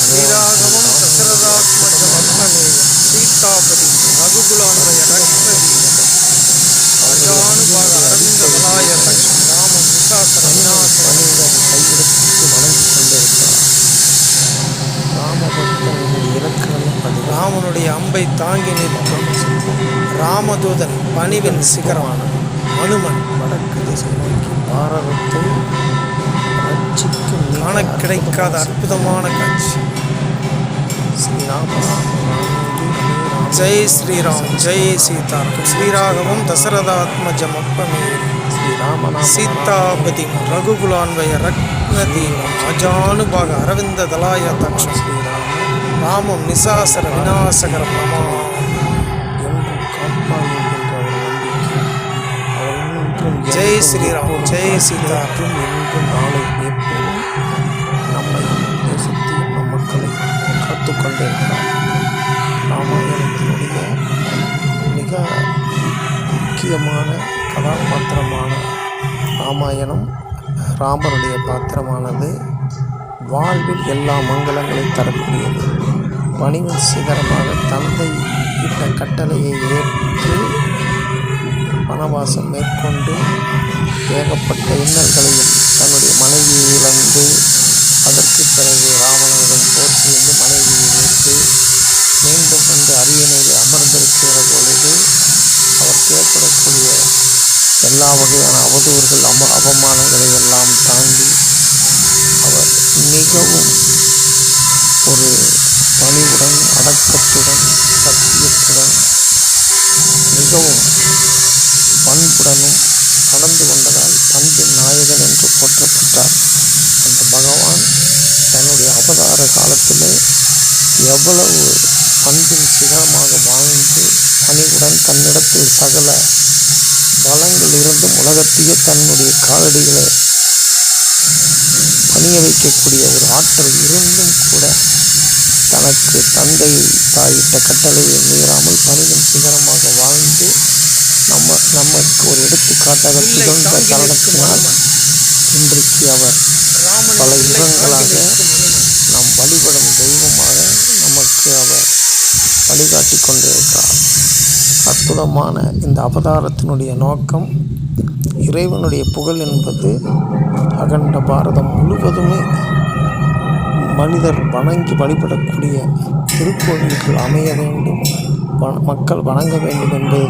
ஸ்ரீராகவம் தசரதாத்மஜமர்மணேயம் சீதாபதி ரகுகுலான்வய ரக்ஷதீபம் அஜானுபாக அரவிந்தவலாய லக்ஷ்மி ராமம் விசாசர விநாசனம் கையெடுத்து வணங்கி கொண்டிருக்கிறார். ராமபக்தனுடைய இலக்கணம் ராமனுடைய அம்பை தாங்கி நிற்கும் ராமதூதன் பணிவின் சிகரமான அனுமன் வடக்கு திசை நோக்கி பாரதத்தை ரட்சிக்கும் காண கிடைக்காத அற்புதமான காட்சி. ஜெய் ஸ்ரீராம் ஜெய் சீதாராம் ஸ்ரீராகவம் தசரதாத்மஜமர்மணேயம் சீதாபதி ரகுகுலான்வய ரத்னதீபம் அஜானுபாக அரவிந்த தலாய தக்ஷம் ராமம் நிசாசர விநாசகரம் நமா ஜெய் ஸ்ரீராம் ஜெய் சீதாராம் என்றும் நாளை எப்போதும் நம்மை நேசித்து நம் மக்களை காத்து கொண்டிருக்கிறார். ராமாயணத்தினுடைய மிக முக்கியமான கதாபாத்திரமான ராமாயணம் ராமருடைய பாத்திரமானது வாழ்வில் எல்லா மங்களங்களையும் தரக்கூடியது. பணிவின் சிகரமாக தந்தை இட்ட கட்டளையை ஏற்று வனவாசம் மேற்கொண்டு ஏகப்பட்ட இன்னல்களையும் தன்னுடைய மனைவியை இழந்து அதற்கு பிறகு ராவணனுடன் போர் செய்து மனைவியை மீட்டு மீண்டும் வந்து அரியணையில் அமர்ந்திருக்கிற பொழுது அவர் ஏற்படக்கூடிய எல்லா வகையான அவதூறுகள் அவமானங்களை எல்லாம் தாண்டி அவர் மிகவும் ஒரு பணிவுடன் அடக்கத்துடன் சத்தியத்துடன் மிகவும் பண்புடனும் நடந்து கொண்டதால் பண்பின் நாயகன் என்று போற்றப்பட்டார். அந்த பகவான் தன்னுடைய அவதார காலத்திலே எவ்வளவு பண்பின் சிகரமாக வாழ்ந்து பணிவுடன் தன்னிடத்தில் சகல பலங்கள் இருந்தும் உலகத்தையே தன்னுடைய காலடிகளை பணிய வைக்கக்கூடிய ஒரு ஆற்றல் இருந்தும் கூட தனக்கு தந்தை தாயிட்ட கட்டளையை மீறாமல் பணிவின் சிகரமாக வாழ்ந்து நமக்கு ஒரு எடுத்துக்காட்டாக திகழ்ந்த காரணத்தினால் இன்றைக்கு அவர் பல யுகங்களாக நாம் வழிபடும் தெய்வமாக நமக்கு அவர் வழிகாட்டி கொண்டிருக்கிறார். அற்புதமான இந்த அவதாரத்தினுடைய நோக்கம் இறைவனுடைய புகழ் என்பது அகண்ட பாரதம் முழுவதுமே மனிதர் வணங்கி வழிபடக்கூடிய திருக்கோவில்கள் அமைய வேண்டும், மக்கள் வணங்க வேண்டும் என்பது